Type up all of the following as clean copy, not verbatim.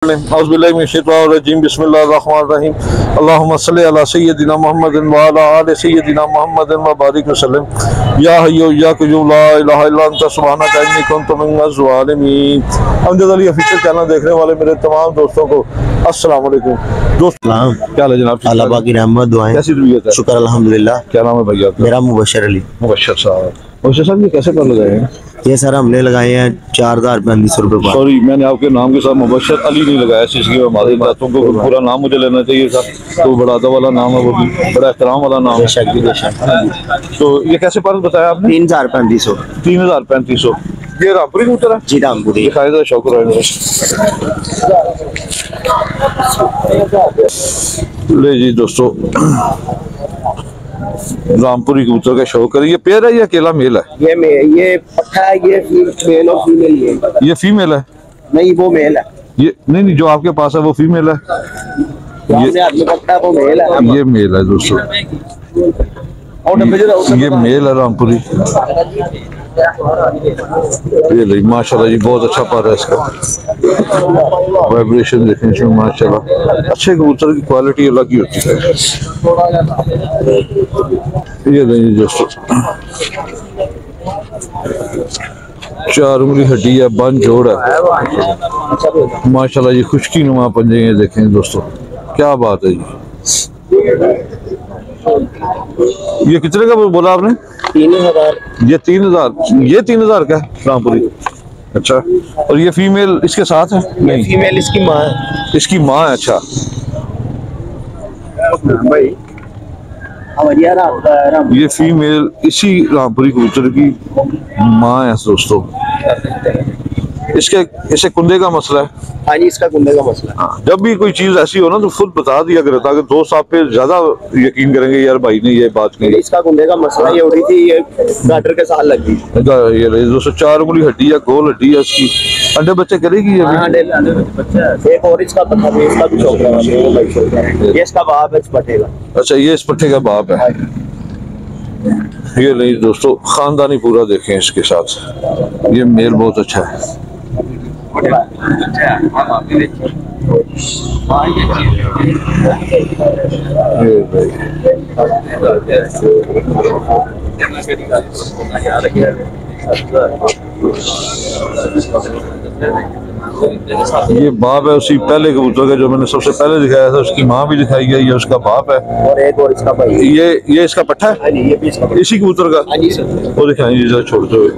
बिस्मिल्लाहिर्रहमानिर्रहीम अल्लाहुम्मा सल्लि अला सय्यदिना मुहम्मदिन व अला आलि सय्यदिना मुहम्मदिन व बारिक वसल्लम या हय्यु या क़य्यूम ला इलाहा इल्ला अंता सुब्हानका इन्नी कुन्तु मिनज़ ज़ालिमीन। अमजद अली ऑफिशियल चैनल देखने वाले मेरे तमाम दोस्तों को अस्सलाम वालेकुम। दोस्तों क्या हाल है जनाब? अल्लाह पाक की रहमत दुआएं। कैसी तबीयत है? शुक्र अल्हम्दुलिल्लाह। क्या नाम है भैया आपका? मेरा मुबश्शिर अली। मुबश्शिर साहब, मुबश्शिर साहब ये कैसे कर लगाए हैं? ये सर हमने लगाए हैं 4035 रुपए। सॉरी मैंने आपके नाम के साथ मुबश्शिर अली नहीं लगाया, इसकी हमारी बातों को पूरा नाम मुझे लेना चाहिए था। तो बड़ा अदब वाला नाम है, वो भी बड़ा एहतराम वाला नाम है। तो ये कैसे पर बताया आपने? 3500। 3500। ये रामपुरी कबूतर है जी? रामपुरी। दिखाई दे शौक ले जी दोस्तों, रामपुरी कबूतर का शौक है। ये पेयर है या अकेला मेल है? ये पट्ठा है, ये मेल और फीमेल है। ये फीमेल है? नहीं वो मेल है। ये नहीं जो आपके पास है वो फीमेल है। ये पट्ठा वो मेल है। ये मेल है दोस्तों, ये मेल है रामपुरी। ये नहीं माशाल्लाह जी, बहुत अच्छा पर है इसका। वाइब्रेशन देखें इसमें माशाल्लाह। अच्छे कबूतर की क्वालिटी अलग ही होती है। ये नहीं दोस्तों, 4 उंगली हड्डी है, बन जोड़ है माशाल्लाह जी। खुश्की नुमा पंजे ये देखें दोस्तों, क्या बात है जी। ये कितने का बोला आपने? 3000। ये 3000, ये 3000 का है रामपुरी। अच्छा, और ये फीमेल इसके साथ है? नहीं, फीमेल इसकी माँ है। इसकी माँ है। अच्छा भाई ये फीमेल इसी रामपुरी कबूतर की माँ है दोस्तों। इसके इसे कुंदे का मसला है? हाँ जी, इसका कुंदे का मसला है। हाँ, जब भी कोई चीज ऐसी हो ना तो खुद बता दिया करें, ताकि दोस्त आप पे ज्यादा यकीन करेंगे यार भाई ने ये बात कही। इसका कुंदे का मसला ये उठी थी, ये गाटर के साथ लगी। ये दोस्तों 4 उंगली हड्डी है, गोल हड्डी है इसकी। अंडे बच्चे करेगी ये? एक और इसका पता है, इसका भी शौक है। ये इसका बाप है इस पट्टे का। अच्छा, ये इस पट्टे का बाप है। ये नहीं दोस्तों, खानदानी पूरा देखें इसके साथ। ये मेल बहुत अच्छा है। ये बाप है उसी पहले कबूतर का जो मैंने सबसे पहले दिखाया था, उसकी माँ भी दिखाई गई, ये उसका बाप है। और एक और इसका भाई। ये इसका पट्टा है? ये भी इसका इसी कबूतर का? वो दिखाएंगे जरा छोड़ते हुए।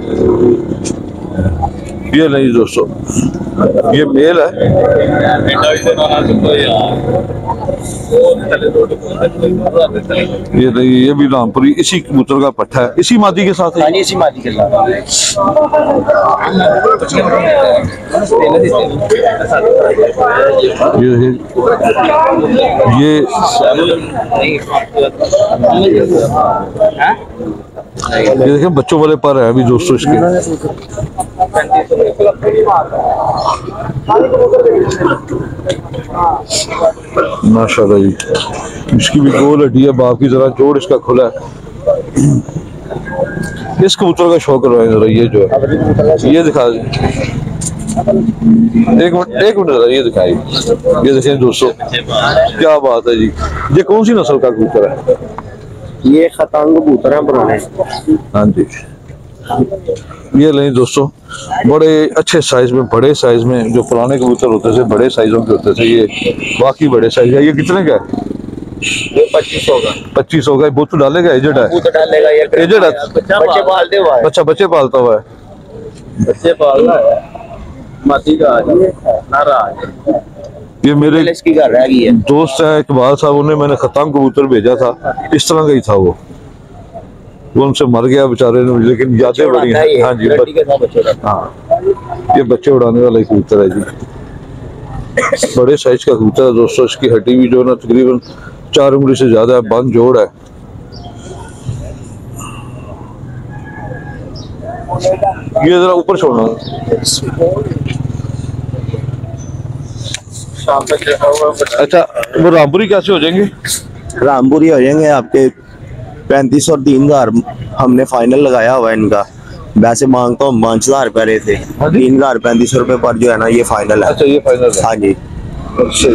ये नहीं दोस्तों, ये मेल है। ये नहीं, ये भी रामपुरी इसी कबूतर का पट्टा है, इसी मादी के साथ है। इसी मादी के साथ। ये देखें बच्चों वाले पर है अभी दोस्तों इसके। माशाल्लाह जी, इसकी भी गोल हड्डी है, बाप की तरह जोड़ इसका खुला है। इस कबूतर का शौक करवाएं जरा। ये जो है ये दिखा दें, एक मिनट जरा ये दिखाइए। ये देखें दोस्तों, क्या बात है जी। ये कौन सी नस्ल का कबूतर है? ये खतांग कबूतर है पुराने। हाँ जी, ये नहीं दोस्तों, बड़े अच्छे साइज में, बड़े साइज में जो पुराने कबूतर होते थे, बड़े साइजों के होते थे, ये बाकी बड़े साइज है। ये कितने का है? ये 2500 का। 2500 का। बूथ डालेगा? एजेड है? डालेगा ये। एजेड है? बच्चे पालते हुआ है। अच्छा, बच्चे पालता हुआ है। बच्चे पालना है। माती का नारा ये मेरे इसकी घर रह गई है। दोस्त है इकबाल साहब, उन्हें मैंने खतांग कबूतर भेजा था, इस तरह का ही था वो उनसे मर गया बेचारे ने, लेकिन यादें बड़ी हैं। हाँ जी, हाँ, ये बच्चे उड़ाने वाला कबूतर है जी। बड़े साइज का कबूतर है दोस्तों। इसकी हड्डी भी जो है ना तकरीबन 4 उंगली से ज्यादा है, बंद जोड़ है। ये जरा ऊपर छोड़ना। अच्छा, वो रामपुरी कैसे हो जाएंगे? रामपुरी हो जाएंगे आपके 35 और 3000 हमने फाइनल लगाया हुआ है इनका। वैसे मांगता हूँ 5000 रुपए रहे थे, 3035 रुपए पर जो है ना ये फाइनल है। अच्छा, ये फाइनल है। हाँ जी। कुछ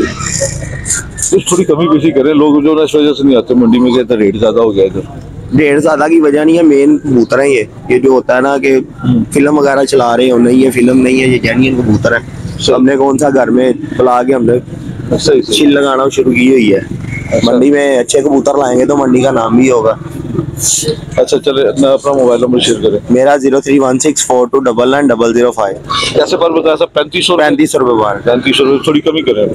थोड़ी कमी पेशी करें, लोग जो ना इस वजह से नहीं आते मंडी में, कहते रेट ज्यादा हो गया इधर। डेढ़ ज्यादा की वजह नहीं है, मेन कबूतर है ये जो होता है ना कि फिल्म वगैरह चला रहे हो, नहीं ये फिल्म नहीं है, ये जेन्युइन कबूतर है। हमने कौन सा घर में बुला के हमने छिल लगाना शुरू की हुई है। मंडी में अच्छे कबूतर लाएंगे तो मंडी का नाम भी होगा। अच्छा चले, मैं अपना मोबाइल नंबर शेयर करें। मेरा 0316429905। कैसे बार बताया था? 3500 रुपये बार। 3500 रुपये, थोड़ी कमी करें।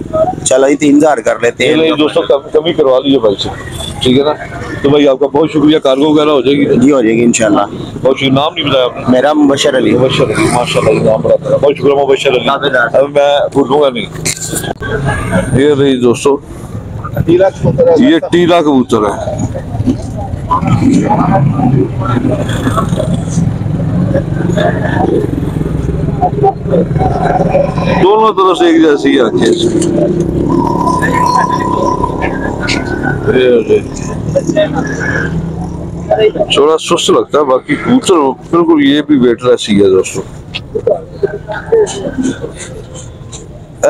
चलो ये 3000 कर लेते हैं। नहीं दोस्तों, कमी करवा लीजिए भाई से, ठीक है ना। तो भाई आपका बहुत शुक्रिया, कार्गो वगैरह हो जाएगी जी, हो जाएगी इंशाल्लाह। बहुत शुक्रिया। नाम नहीं बताया आपने? मेरा मुबशर अली। मुबशर अली, माशाल्लाह नाम बड़ा प्यारा, बहुत शुक्रिया मुबशर अली। अब मैं भूलूंगा नहीं। ये रही दोस्तों, ये टीला कबूतर है। दोनों तरफ से एक जैसी आंखें। थोड़ा सुस्त लगता है, बाकी कबूतर बिल्कुल ये भी वेटलेस ही है दोस्तों।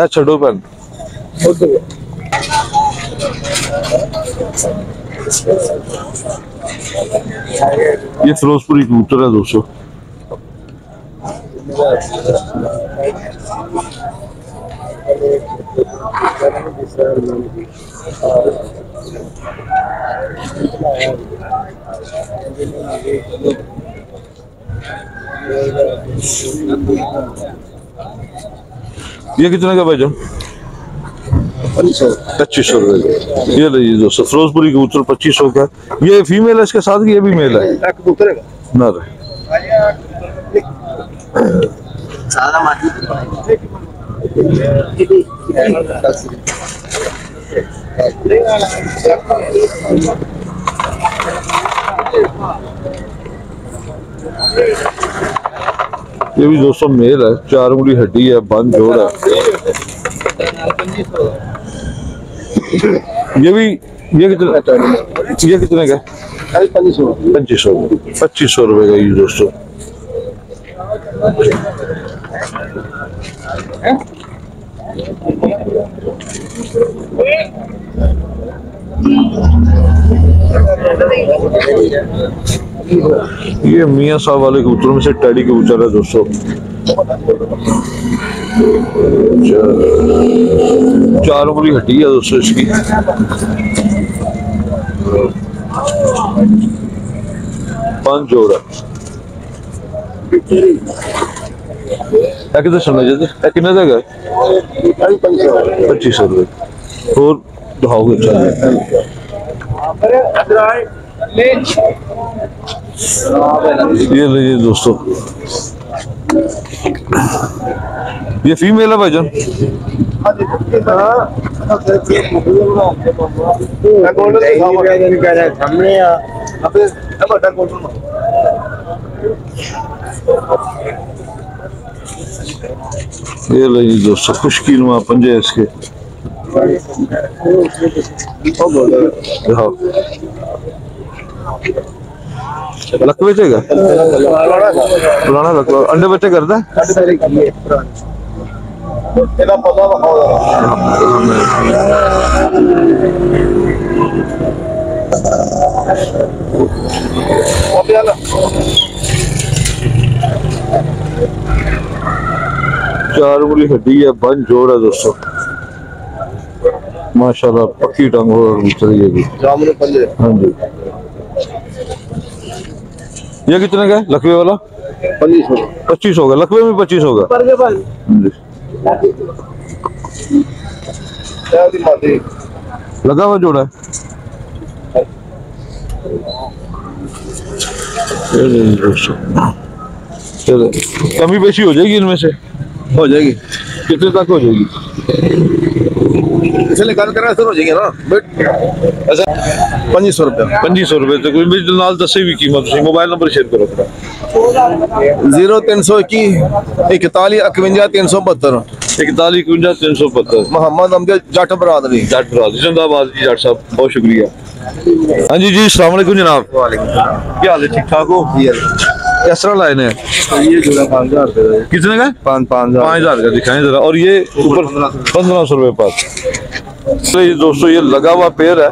छो पैन ये फिरोजपुरी कबूतर है दोस्तों। ये कितने का भाईजान? 2500 रुपए। ये लीजिए दोस्तों, फिरोजपुरी कबूतर 2500 का। ये फीमेल है इसके साथ, ये भी मेल है? नर है। ये भी दोस्तों मेल है, 4 उंगली हड्डी है, बंद जोड़ है। ये कितने का? 2500 रुपए का ये दोस्तों। ये मियां साहब वाले कबूतरों में से टैडी कबूतर है दोस्तों। 4 उंगली हड्डी है दोस्तों इसकी। पांच जोड़ा कितने सुनना चाहते? कितने तक है? 2500 रुपये। और दिखाओगे? ये लीजिए दोस्तों, ये फीमेल है भाईजान? ये लीजिए दोस्तों, खुशकीनुमा पंजे इसके। लकवे चेगा पुराना लकवा, अंडे बच्चे करता है। चार उंगली हड्डी है, बंद जोड़ है दोस्तों, माशाल्लाह पक्की टांग और ये भी। हाँ जी। ये कितने का है लकवे वाला? 2500 होगा। लकवे में 2500 होगा। लगा हुआ जोड़ा है। चलो कमी पेशी हो जाएगी इनमें से? हो जाएगी। कितने तक हो जाएगी? इसलिए गल करना शुरू हो जाएगी ना। अच्छा 2500 रुपये। 2500 रुपये तो कोई मेरे नाल दसे भी कीमत। मोबाइल नंबर शेयर करो थोड़ा। 0321 41 51 372 41 51 372। मोहम्मद अमजद जट बरादरी। जिंदाबाद जी जट साहब, बहुत शुक्रिया। हाँ जी अस्सलाम वालेकुम जनाब। क्या हाल है? ठीक ठाक हो? किस तरह लाए हैं? ये जोड़ा 5000 रुपए का, कितने का? 5000 का दिखाएं जरा। और ये ऊपर 1500 रुपए पर। तो ये दोस्तों ये लगा हुआ पेड़ है,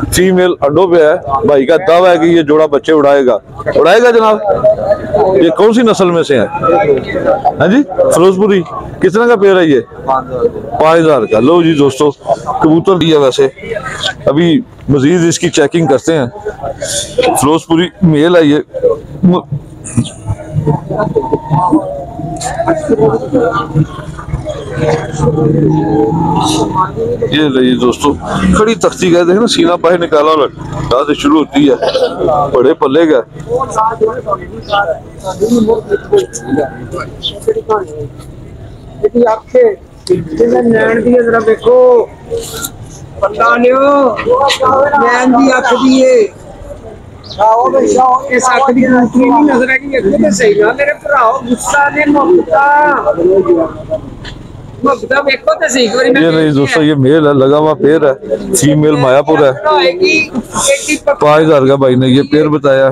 फीमेल अंडों पे है। भाई का दावा है कि ये जोड़ा बच्चे उड़ाएगा जनाब। ये कौन सी नस्ल में से है? हाँ जी, फिरोजपुरी। कितने का पेड़ है ये? 5000 का। लो जी दोस्तों, कबूतर भी है। वैसे अभी मजीद इसकी चेकिंग करते हैं। फिरोजपुरी मेल है ये। ये लीजिए दोस्तों, खड़ी तख्ती कहते हैं ना, सीना बाहर निकाला और यहाँ से शुरू होती है, बड़े पल्ले का। ये नहीं दोस्तों, ये मेल है, लगा हुआ पेड़ है, फीमेल मायापुर है। 5000 का भाई ने ये पेड़ बताया।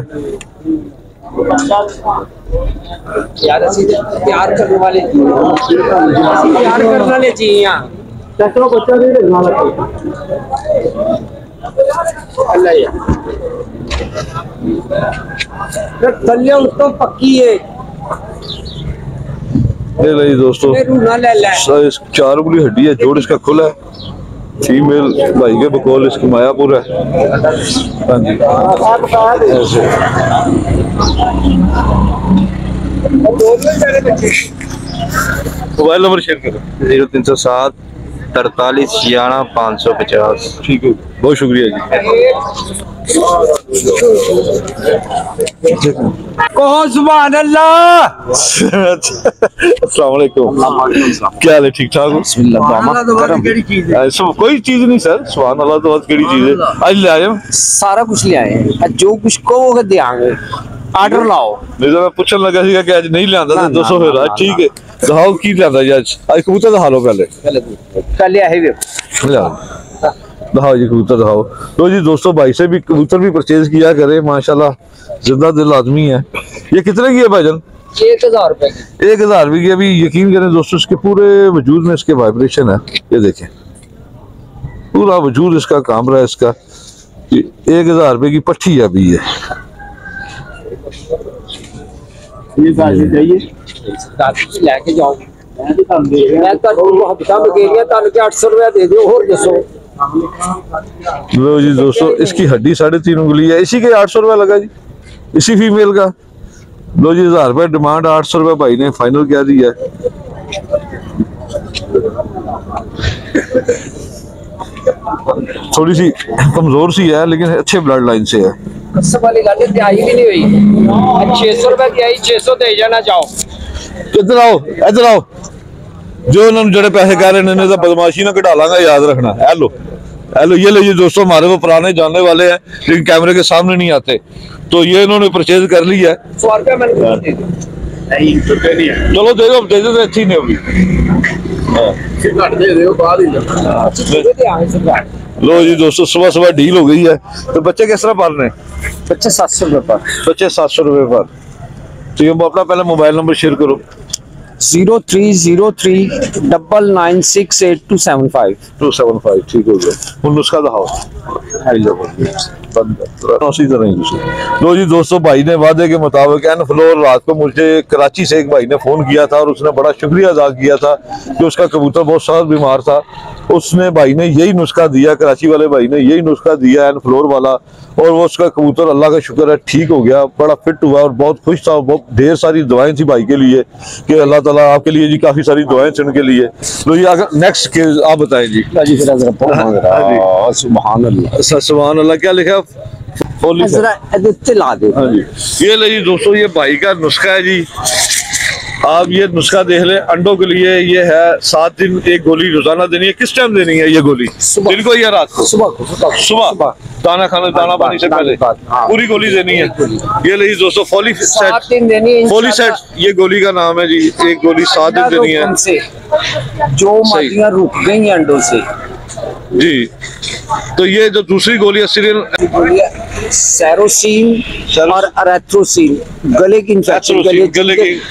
प्यार करने वाले चाहिए यहाँ। थल्ले तो पक्की है। ये नहीं दोस्तों, 4 उंगली हड्डी है, जोड़ इसका खुला है। फीमेल भाई के बकौल इसकी मायापुर है। हाँ जी, ऐसे मोबाइल नंबर शेयर करो। 0307 43 96 550। ठीक है, बहुत शुक्रिया जी। कहो सुभान अल्लाह। अस्सलाम वालेकुम। क्या हाल है? ठीक ठाक हो? कोई चीज नहीं सर, सुभान अल्लाह तो बहुत केड़ी चीज है। आज ले आए हम सारा कुछ ले आए हैं, जो कुछ कहोगे देंगे। ऑर्डर लाओ। नहीं तो मैं पूछने लगा सी कि आज नहीं लियांदा तो 200 फिर आज ठीक है। दिखाओ की लियांदा आज कबूतर दिखा लो पहले है दिखाओ जी, कबूतर दिखाओ। तो जी दोस्तों, भाई से भी कबूतर भी परचेज किया करे, माशाल्लाह जिंदा दिल आदमी है। ये कितने की है भाईजान? 1000 रुपए की। 1000 रुपए की। अभी यकीन करें दोस्तों, इसके पूरे वजूद में इसके वाइब्रेशन है, ये देखें पूरा वजूद इसका काम रहा है इसका। 1000 रुपए की पट्टी है अभी ये। लेके जाओ। मैं तो हफ्ता में गेरिया तन के 800 रुपया दे दो और दसो। लो जी दोस्तों, इसकी हड्डी 3.5 उंगली है, इसी के 800 रुपया लगा जी, इसी फीमेल का। लो जी, 1000 रुपया डिमांड, 800 रुपया भाई ने फाइनल क्या दिया है। थोड़ी सी कमजोर सी है लेकिन अच्छे ब्लड लाइन से है। सब वाली गाड़ी दिहाई भी नहीं हुई। 600 रुपया दिहाई, 600 दे जाना चाहो। इधर आओ, इधर आओ। जो उन्होंने जड़े पैसे कह रहे हैं तो बदमाशी ना कटा लांगा, याद रखना। हेलो हेलो, ये लीजिए दोस्तों, हमारे वो पुराने जानने वाले हैं लेकिन कैमरे के सामने नहीं आते, तो ये इन्होंने परचेज कर लिया है। 100 रुपया मैंने दे दो। चलो दे दो, दे दो, अच्छी नहीं होगी। लो जी दोस्तों, सुबह सुबह डील हो गई है। तो बच्चे किस तरह पाल रहे हैं? बच्चे 700 रुपए पर। बच्चे 700 रुपए पर। तो ये अपना पहले मोबाइल नंबर शेयर करो। 0303996875। 275 ठीक हो गया। वो नुस्खा दिखाओ। लो जी दोस्तों, भाई ने वादे के मुताबिक एन फ्लोर रात को मुझे कराची से एक भाई ने फोन किया था और उसने बड़ा शुक्रिया अदा किया था कि उसका कबूतर बहुत सख्त बीमार था। उसने भाई ने यही नुस्खा दिया, कराची वाले भाई ने यही नुस्खा दिया एन फ्लोर वाला, और वो उसका कबूतर अल्लाह का शुक्र है ठीक हो गया, बड़ा फिट हुआ और बहुत खुश था। बहुत ढेर सारी दुआएं थी भाई के लिए कि अल्लाह ताला आपके लिए जी काफी सारी दुआएं थी उनके लिए। तो ये अगर नेक्स्ट के आप बताएं जी। सुभान अल्लाह। सुभान अल्लाह। क्या लिखा? ला दे। हाँ जी, ये ले जी दोस्तों, ये भाई का नुस्खा है जी। आप ये नुस्खा देख लें। अंडों के लिए ये है 7 दिन एक गोली रोजाना देनी है। किस टाइम देनी है ये गोली? दिन को या रात को? सुबह दाना खाना, दाना पानी से पहले पूरी गोली देनी है। ये ले जी दोस्तों, फोली सेट ये गोली का नाम है जी। एक गोली 7 दिन देनी है। जो मादियां रुक गई अंडों से जी। तो ये जो दूसरी गोली है सीरियल सैरोसीन और अरेथ्रोसीन गले की इंफेक्शन,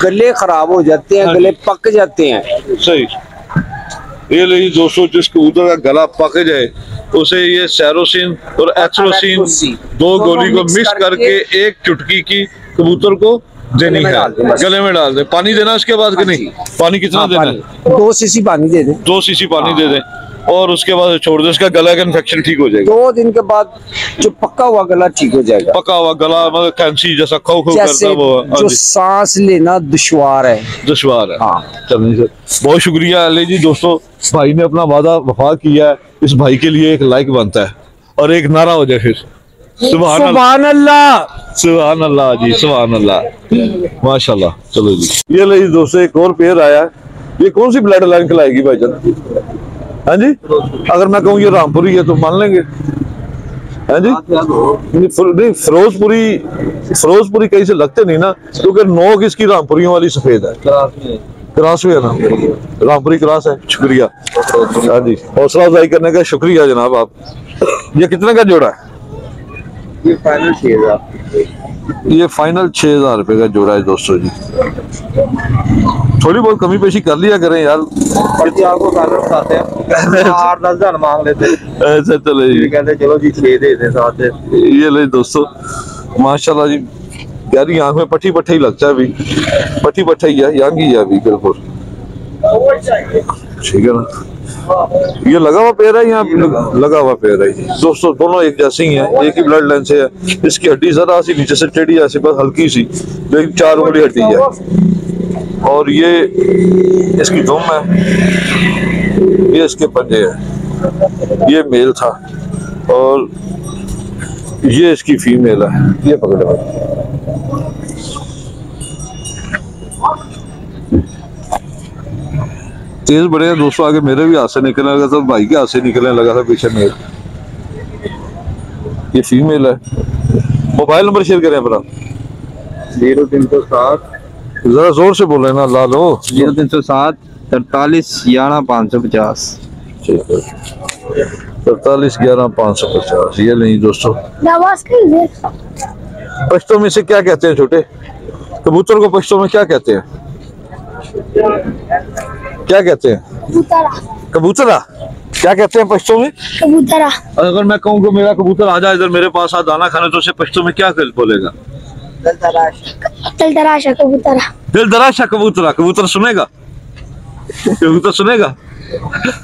गले खराब हो जाते हैं, गले पक जाते हैं। सही। ये लीजिए दोस्तों, जिस कबूतर का गला पक जाए उसे ये सैरोसिन और एथ्रोसिन 2 गोली को मिक्स करके 1 चुटकी की कबूतर को देनी है, गले में डाल दे। पानी देना इसके बाद कि नहीं? पानी कितना देना है? 2 सीसी पानी दे दें। 2 सीसी पानी दे दें और उसके बाद छोड़ दे, इसका गला का इन्फेक्शन ठीक हो जाएगा। 2 दिन के बाद जो पका हुआ गला ठीक हो जाएगा। पका हुआ गला मतलब कैंसी जैसा खो खो करता है वो, जो सांस लेना दुश्वार है। हाँ चलिए सर, बहुत शुक्रिया अली जी। दोस्तों, भाई ने अपना वादा वफा किया है, इस भाई के लिए एक लाइक बनता है और एक नारा हो जाए फिर सुभान अल्लाह, सुभान अल्लाह जी, सुभान अल्लाह, माशाल्लाह। चलो जी, ये ले जी दोस्तों, एक और पेयर आया है। ये कौन सी ब्लड लाइन खिलाएगी भाईजान? हाँ जी, अगर मैं कहूँ ये रामपुरी है तो मान लेंगे? हाँ जी, नहीं फिरोजपुरी कहीं से लगते नहीं ना, क्योंकि नोक इसकी रामपुरियों वाली सफेद है, क्रॉस भी है ना, रामपुरी क्रॉस है। शुक्रिया। हाँ जी, हौसला अफजाई करने का शुक्रिया जनाब आप। ये कितने का जोड़ा है? ये फाइनल 6000। ये फाइनल 6000 रुपए का जोड़ा है दोस्तों जी। थोड़ी बहुत कमी पेशी कर लिया करें यार। आपको बताते हैं 8-10 हजार मांग लेते हैं। ऐसा चले जी, कहते चलो जी 6 दे दें साथ। ये ले दोस्तों, माशाल्लाह जी, यार आंख में पट्टी पट्टा ही लगता है अभी, पट्टी पट्टा ही है, यंग ही है अभी बिल्कुल, ठीक है ना। ये लगा हुआ पैर है, यहाँ लगा हुआ पैर है दोस्तों, दोनों एक जैसे ही हैं, एक ही ब्लड लाइन से है। इसकी हड्डी जरा सी नीचे से टेढ़ी ऐसी, बस हल्की सी, लेकिन 4 उंगली हड्डी है। और ये इसकी दुम है, ये इसके पंजे है। ये मेल था और ये इसकी फीमेल है। ये पकड़ो, तेज बड़े हैं दोस्तों, आगे मेरे भी हाथ से निकलने लगा था, भाई के हाथ से निकलने लगा था पीछे मेल। ये फीमेल है। मोबाइल नंबर शेयर करें अपना। 0307 जरा जोर से बोल रहे ना लालो। 0307 43 11 550। 43 11 550। ये नहीं दोस्तों, पश्तो में से क्या कहते हैं छोटे कबूतर को? पश्तो में क्या कहते हैं? क्या कहते हैं? कबूतरा। क्या कहते हैं पश्तो में? कबूतरा। अगर मैं कहूँ कि मेरा कबूतर आ जाए इधर मेरे पास, आ दाना खाने, तो उसे पश्तो में क्या बोलेगा? दिल तराशा कबूतरा। दिल दराशा कबूतरा। कबूतर सुनेगा? कबूतर सुनेगा?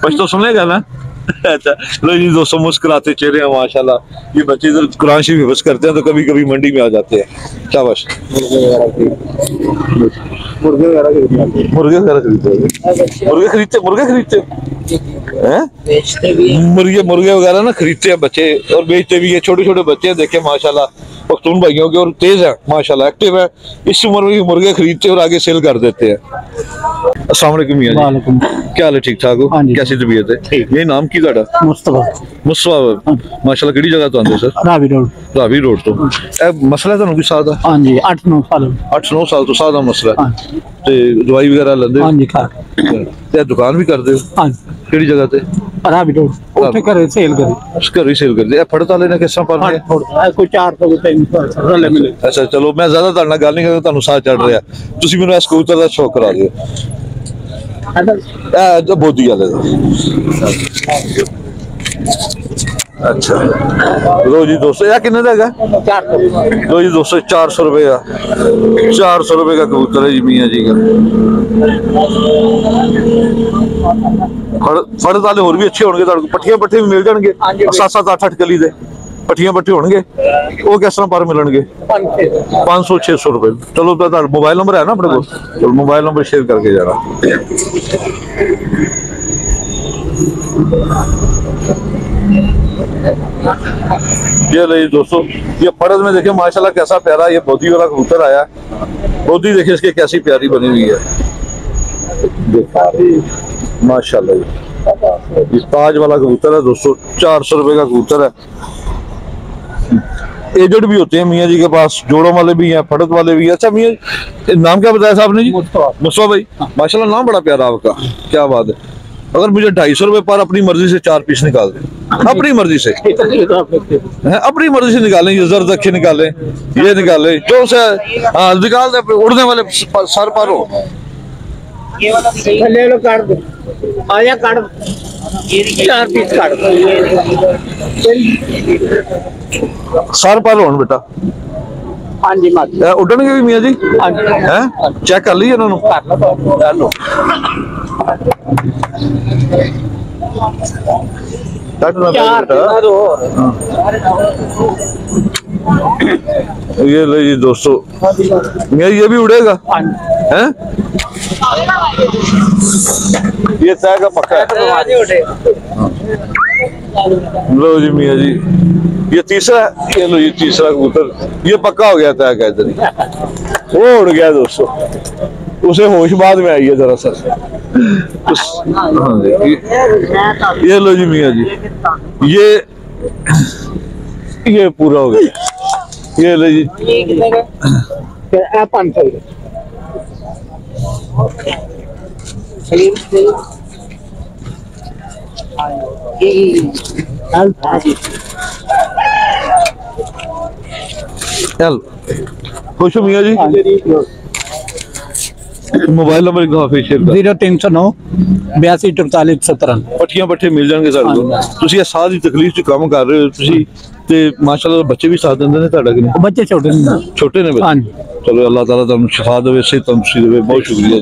पश्तो सुनेगा ना? अच्छा, लो जी दोस्तों, मुस्कुराते चेहरे हैं माशाल्लाह। ये बच्चे इधर कुरान शरीफ हिफ्ज़ करते हैं तो कभी कभी मंडी में आ जाते हैं। शाबाश। मुर्गे वगैरह खरीदते हैं, मुर्गे वगैरह ना खरीदते हैं बच्चे और बेचते भी है। छोटे छोटे बच्चे हैं, देखे माशाल्लाह, पख्तून भाइयों के, और तेज है माशाल्लाह, एक्टिव है। इस उम्र में मुर्गे खरीदते और आगे सेल कर देते हैं। अस्सलाम वालेकुम मियां जी, क्या हाल है? ठीक ठाक हो? कैसी तबीयत है? ये नाम की ਤੁਹਾਡਾ? मुस्तफा। माशाल्लाह, ਕਿਹੜੀ जगह तो आंदे सर? रावी रोड तो। मसला ਤੁਹਾਨੂੰ ਕੋਈ ਸਾਦਾ? ਹਾਂਜੀ 8-9 ਸਾਲ। 8-9 ਸਾਲ ਤੋਂ ਸਾਦਾ ਮਸਲਾ ਹੈ ਤੇ ਦਵਾਈ ਵਗੈਰਾ ਲੈਂਦੇ ਹੋ? ਹਾਂਜੀ ਖਾ ਤੇ ਦੁਕਾਨ ਵੀ ਕਰਦੇ ਹੋ? ਹਾਂਜੀ। ਕਿਹੜੀ ਜਗ੍ਹਾ ਤੇ? ਰਾਵੀ ਰੋਡ। ਉੱਥੇ ਘਰੇ ਸੇਲ ਕਰੀ। ਉਸ ਘਰ ਹੀ ਸੇਲ ਕਰਦੇ। ਇਹ ਫੜਤ ਵਾਲੇ ਨੇ ਕਿਸ ਤਰ੍ਹਾਂ ਪਾਲਦੇ ਆ? ਕੋਈ 400 ਕੋਈ 300 ਰਲੇ ਮਿਲੇ। ਅੱਛਾ ਚਲੋ, ਮੈਂ ਜ਼ਿਆਦਾ ਤੁਹਾਡੇ ਨਾਲ ਗੱਲ ਨਹੀਂ ਕਰਦਾ, ਤੁਹਾਨੂੰ ਸਾਹ ਚੜ ਰਿਹਾ। ਤੁਸੀਂ ਮੈਨੂੰ ਇਸ ਕਬੂਤਰ ਦਾ ਸ਼ੌਕ ਕਰਾ ਦਿਓ। ਇਹ ਬੋਦੀ ਵਾਲੇ ਦਾ। अच्छा, लो जी दोस्तों, यह कितने का? 400। लो जी दोस्तों, 400 रुपए का, 400 रुपए का कबूतर है जी मियाँ जी का। फड़ वाले और भी अच्छे होंगे, पट्टियां पट्टे भी मिल जाएंगे 7-7 8-8 कली दे पट्टियां पट्टे होंगे। वो किस तरह पर मिलणगे? 500-600 रुपए। चलो, तो मोबाइल नंबर है ना अपने को? चलो मोबाइल नंबर शेयर करके जाना। ये रही दोस्तों, ये फड़द में देखिए माशाल्लाह कैसा प्यारा ये बोदी वाला कबूतर आया। बोदी देखिए इसकी कैसी प्यारी बनी हुई है माशाल्लाह। ये ताज वाला कबूतर है दोस्तों, 400 रुपए का कबूतर है। एजेड भी होते हैं मियाँ जी के पास, जोड़ों वाले भी हैं, फड़क वाले भी हैं। अच्छा मियाँ, नाम क्या बताया साहब ने जी? मुस्तफा भाई, माशाल्लाह नाम बड़ा प्यारा आपका, क्या बात है। अगर मुझे 250 रुपए पर अपनी मर्जी से 4 पीस निकाल दें, अपनी मर्जी से हैं, अपनी मर्जी से निकालें, ये जर्द अखे निकालें, ये निकालें, जो से निकाल दे, उड़ने वाले सर पर हो। ले लो काट दो, आया काट 4 पीस काट दो। सर पर हो बेटा। हाँ जी मात उड़नगे भी मियाँ जी हैं, चेक कर लीजिए इन्होंने। ये ले जी दोस्तों, मियाँ ये भी उड़ेगा हैं, ये तय का पक्का है। लो जी मियाँ जी, ये तीसरा है, ये लो ये तीसरा कबूतर, ये पक्का हो गया था क्या इधर ही, वो उड़ गया दोस्तों, उसे होश बाद में आई है दरअसल। हाँ ये लो जी मियाँ जी, ये पूरा हो गया, ये लो जी 500 चल खुश हो मियाँ जी। मोबाइल नंबर एक दफा फिर शेयर कर। 0309 82 43 17 पट्टियां पट्टे मिल जाएंगे सारे को। ਤੁਸੀਂ ਇਹ ਸਾਹ ਦੀ ਤਕਲੀਫ ਚ ਕੰਮ ਕਰ ਰਹੇ ਹੋ ਤੁਸੀਂ ਤੇ ਮਾਸ਼ਾਅੱਲਾ ਬੱਚੇ ਵੀ ਸਾਥ ਦਿੰਦੇ ਨੇ ਤੁਹਾਡਾ ਕਿ ਨਹੀਂ? बच्चे छोटे ਛੋਟੇ ਨੇ ਬੱਚੇ? ਹਾਂਜੀ। ਚਲੋ ਅੱਲਾਹ ਤਾਲਾ ਤੁਹਾਨੂੰ ਸ਼ਿਫਾ ਦੇਵੇ, ਸਿਹਤ ਤੰਦਰੁਸਤੀ ਦੇਵੇ। ਬਹੁਤ ਸ਼ੁਕਰੀਆ ਜੀ।